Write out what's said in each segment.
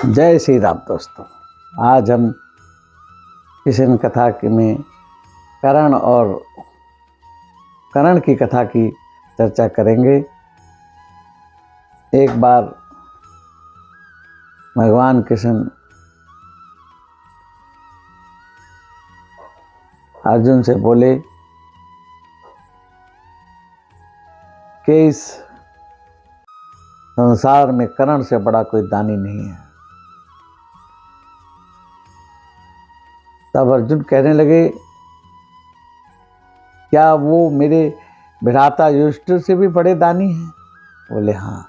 जय श्री राम दोस्तों। आज हम किशन कथा में कर्ण की कथा की चर्चा करेंगे। एक बार भगवान कृष्ण अर्जुन से बोले कि इस संसार में कर्ण से बड़ा कोई दानी नहीं है। तब अर्जुन कहने लगे, क्या वो मेरे भ्राता युधिष्ठिर से भी बड़े दानी हैं? बोले हाँ।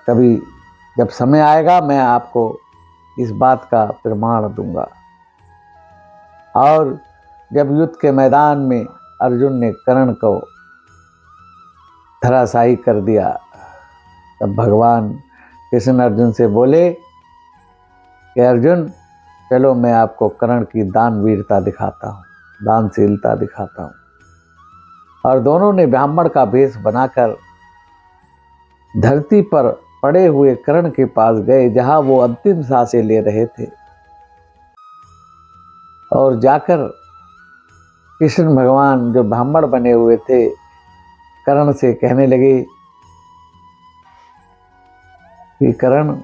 कभी जब समय आएगा मैं आपको इस बात का प्रमाण दूंगा। और जब युद्ध के मैदान में अर्जुन ने कर्ण को धराशायी कर दिया, तब भगवान कृष्ण अर्जुन से बोले कि अर्जुन चलो मैं आपको कर्ण की दानवीरता दिखाता हूँ, दानशीलता दिखाता हूँ। और दोनों ने ब्राह्मण का भेष बनाकर धरती पर पड़े हुए कर्ण के पास गए, जहाँ वो अंतिम सांसें ले रहे थे। और जाकर कृष्ण भगवान जो ब्राह्मण बने हुए थे कर्ण से कहने लगे कि कर्ण,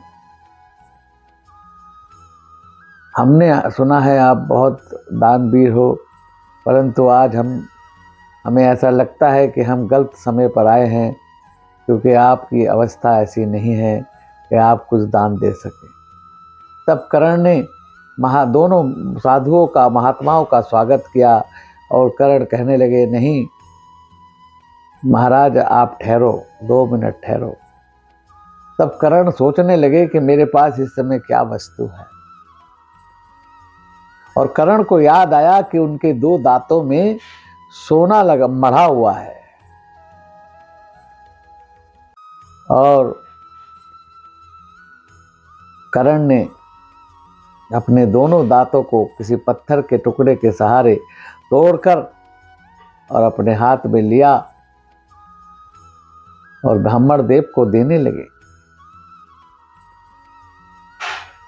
हमने सुना है आप बहुत दानवीर हो, परंतु आज हमें ऐसा लगता है कि हम गलत समय पर आए हैं, क्योंकि आपकी अवस्था ऐसी नहीं है कि आप कुछ दान दे सके। तब कर्ण ने दोनों साधुओं का, महात्माओं का स्वागत किया। और कर्ण कहने लगे, नहीं महाराज आप ठहरो, 2 मिनट ठहरो। तब कर्ण सोचने लगे कि मेरे पास इस समय क्या वस्तु है। और कर्ण को याद आया कि उनके 2 दांतों में सोना मढ़ा हुआ है। और कर्ण ने अपने दोनों दांतों को किसी पत्थर के टुकड़े के सहारे तोड़कर और अपने हाथ में लिया और ब्राह्मण देव को देने लगे।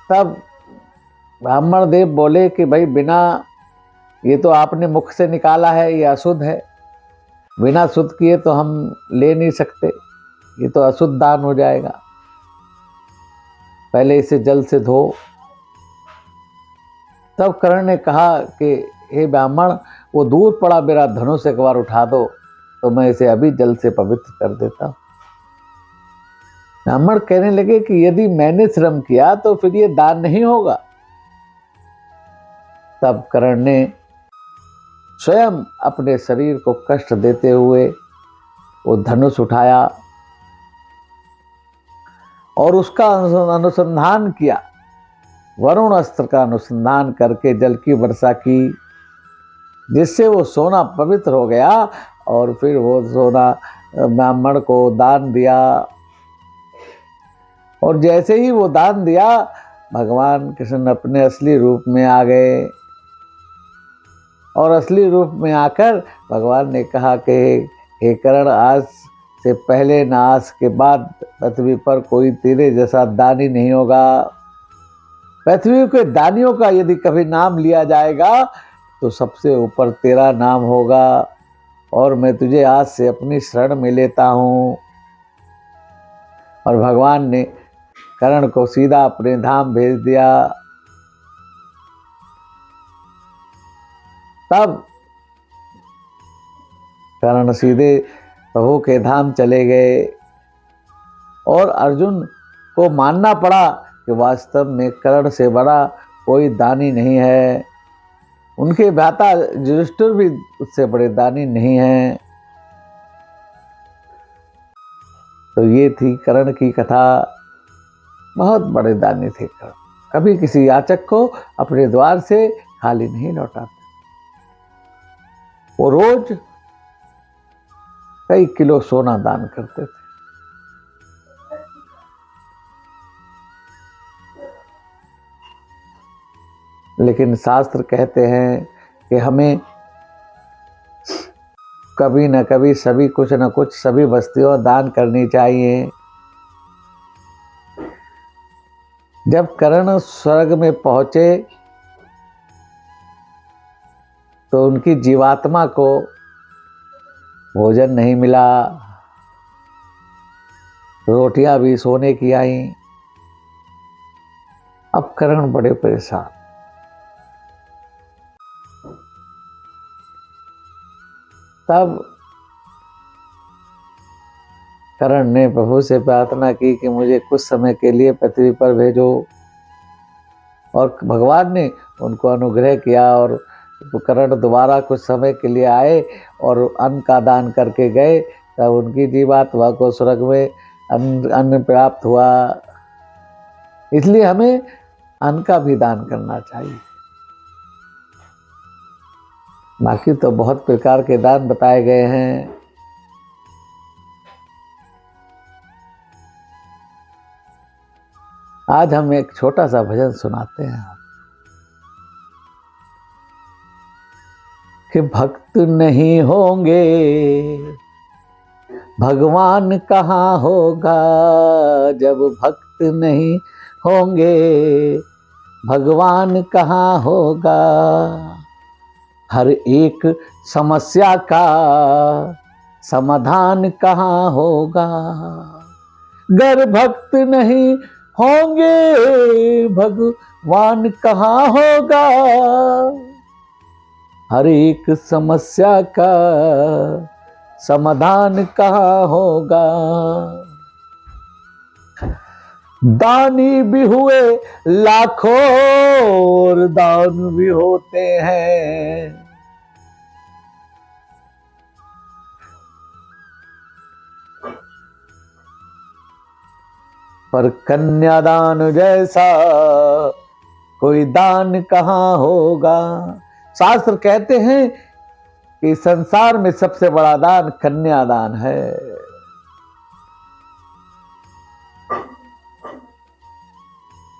तब ब्राह्मण देव बोले कि भाई बिना, ये तो आपने मुख से निकाला है, ये अशुद्ध है, बिना शुद्ध किए तो हम ले नहीं सकते, ये तो अशुद्ध दान हो जाएगा, पहले इसे जल से धो। तब कर्ण ने कहा कि हे ब्राह्मण, वो दूर पड़ा मेरा धनुष एक बार उठा दो तो मैं इसे अभी जल से पवित्र कर देता हूं। ब्राह्मण कहने लगे कि यदि मैंने श्रम किया तो फिर ये दान नहीं होगा। तब कर्ण ने स्वयं अपने शरीर को कष्ट देते हुए वो धनुष उठाया और उसका अनुसंधान किया, वरुण अस्त्र का अनुसंधान करके जल की वर्षा की, जिससे वो सोना पवित्र हो गया। और फिर वो सोना ब्राह्मण को दान दिया। और जैसे ही वो दान दिया, भगवान कृष्ण अपने असली रूप में आ गए। और असली रूप में आकर भगवान ने कहा कि हे कर्ण, आज से पहले न आज के बाद पृथ्वी पर कोई तेरे जैसा दानी नहीं होगा। पृथ्वी के दानियों का यदि कभी नाम लिया जाएगा तो सबसे ऊपर तेरा नाम होगा। और मैं तुझे आज से अपनी शरण में लेता हूँ। और भगवान ने कर्ण को सीधा अपने धाम भेज दिया। तब कर्ण सीधे प्रभु के धाम चले गए। और अर्जुन को मानना पड़ा कि वास्तव में कर्ण से बड़ा कोई दानी नहीं है। उनके भ्राता युधिष्ठिर भी उससे बड़े दानी नहीं हैं। तो ये थी कर्ण की कथा। बहुत बड़े दानी थे कर्ण, कभी किसी याचक को अपने द्वार से खाली नहीं लौटाते। वो रोज कई किलो सोना दान करते थे। लेकिन शास्त्र कहते हैं कि हमें कभी न कभी सभी कुछ न कुछ सभी वस्तुएं दान करनी चाहिए। जब कर्ण स्वर्ग में पहुंचे तो उनकी जीवात्मा को भोजन नहीं मिला, रोटियां भी सोने की आईं। अब कर्ण बड़े परेशान। तब कर्ण ने प्रभु से प्रार्थना की कि मुझे कुछ समय के लिए पृथ्वी पर भेजो, और भगवान ने उनको अनुग्रह किया और कर्ण दोबारा कुछ समय के लिए आए और अन्न का दान करके गए। तब उनकी जीवात्मा को स्वर्ग में अन्न प्राप्त हुआ। इसलिए हमें अन्न का भी दान करना चाहिए। बाकी तो बहुत प्रकार के दान बताए गए हैं। आज हम एक छोटा सा भजन सुनाते हैं कि भक्त नहीं होंगे भगवान कहाँ होगा, जब भक्त नहीं होंगे भगवान कहाँ होगा। हर एक समस्या का समाधान कहाँ होगा, गर भक्त नहीं होंगे भगवान कहाँ होगा। हर एक समस्या का समाधान कहाँ होगा। दानी भी हुए लाखों और दान भी होते हैं, पर कन्यादान जैसा कोई दान कहाँ होगा। शास्त्र कहते हैं कि संसार में सबसे बड़ा दान कन्यादान है।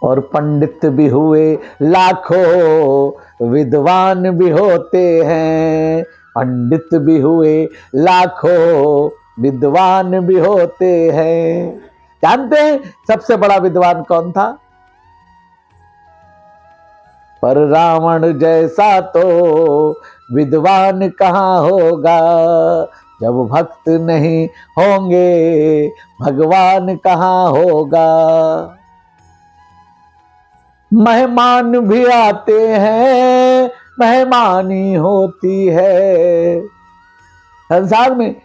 और पंडित भी हुए लाखों विद्वान भी होते हैं, पंडित भी हुए लाखों विद्वान भी होते हैं। जानते हैं सबसे बड़ा विद्वान कौन था? पर रावण जैसा तो विद्वान कहाँ होगा, जब भक्त नहीं होंगे भगवान कहाँ होगा। मेहमान भी आते हैं, मेहमानी होती है। संसार में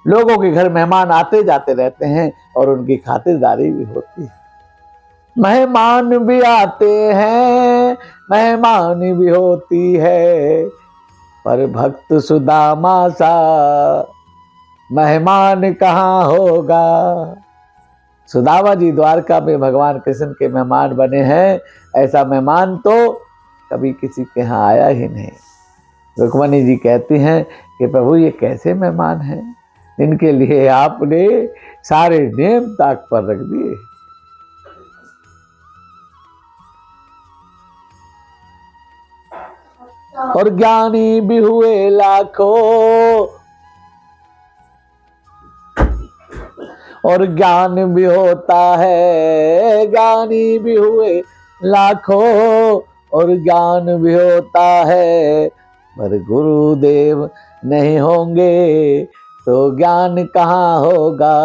लोगों के घर मेहमान आते जाते रहते हैं और उनकी खातिरदारी भी होती है। मेहमान भी आते हैं, मेहमानी भी होती है, पर भक्त सुदामा सा मेहमान कहाँ होगा। सुदामा जी द्वारका में भगवान कृष्ण के मेहमान बने हैं, ऐसा मेहमान तो कभी किसी के यहाँ आया ही नहीं। रुक्मणी जी कहती हैं कि प्रभु ये कैसे मेहमान हैं, इनके लिए आपने सारे नेम ताक पर रख दिए। और ज्ञानी भी हुए लाखों, और ज्ञान भी होता है, ज्ञानी भी हुए लाखों और ज्ञान भी होता है, पर गुरुदेव नहीं होंगे तो ज्ञान कहाँ होगा।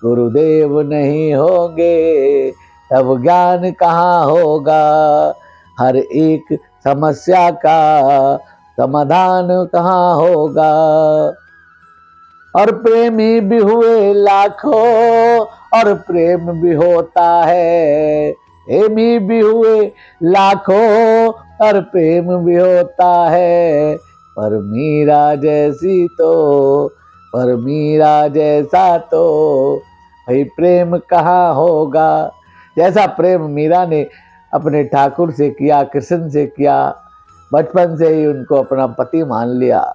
गुरुदेव नहीं होंगे तब ज्ञान कहाँ होगा। हर एक समस्या का समाधान कहाँ होगा। और प्रेमी भी हुए लाखों और प्रेम भी होता है, प्रेमी भी हुए लाखों और प्रेम भी होता है, पर मीरा जैसी तो, पर मीरा जैसा तो भाई प्रेम कहाँ होगा। जैसा प्रेम मीरा ने अपने ठाकुर से किया, कृष्ण से किया, बचपन से ही उनको अपना पति मान लिया,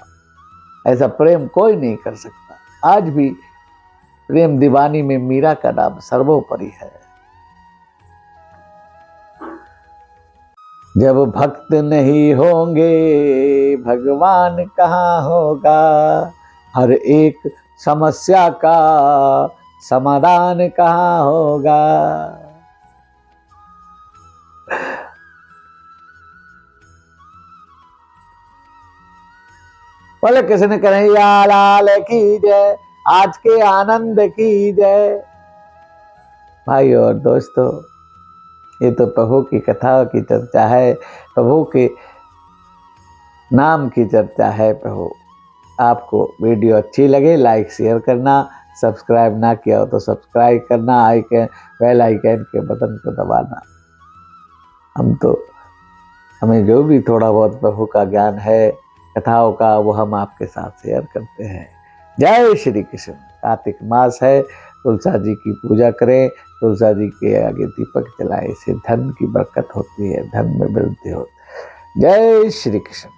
ऐसा प्रेम कोई नहीं कर सकता। आज भी प्रेम दीवानी में मीरा का नाम सर्वोपरि है। जब भक्त नहीं होंगे भगवान कहाँ होगा। हर एक समस्या का समाधान कहाँ होगा। बोले कृष्ण कन्हैया लाल की जय, आज के आनंद की जय। भाई और दोस्तों, ये तो प्रभु की कथा की चर्चा है, प्रभु के नाम की चर्चा है। प्रभु, आपको वीडियो अच्छी लगे लाइक शेयर करना, सब्सक्राइब ना किया हो तो सब्सक्राइब करना, आइकन बेल आइकन के बटन को दबाना। हमें जो भी थोड़ा बहुत प्रभु का ज्ञान है, कथाओं का, वो हम आपके साथ शेयर करते हैं। जय श्री कृष्ण। कार्तिक मास है, तुलसा जी की पूजा करें, तुलसा जी के आगे दीपक जलाए, इससे धन की बरकत होती है, धन में वृद्धि होती है। जय श्री कृष्ण।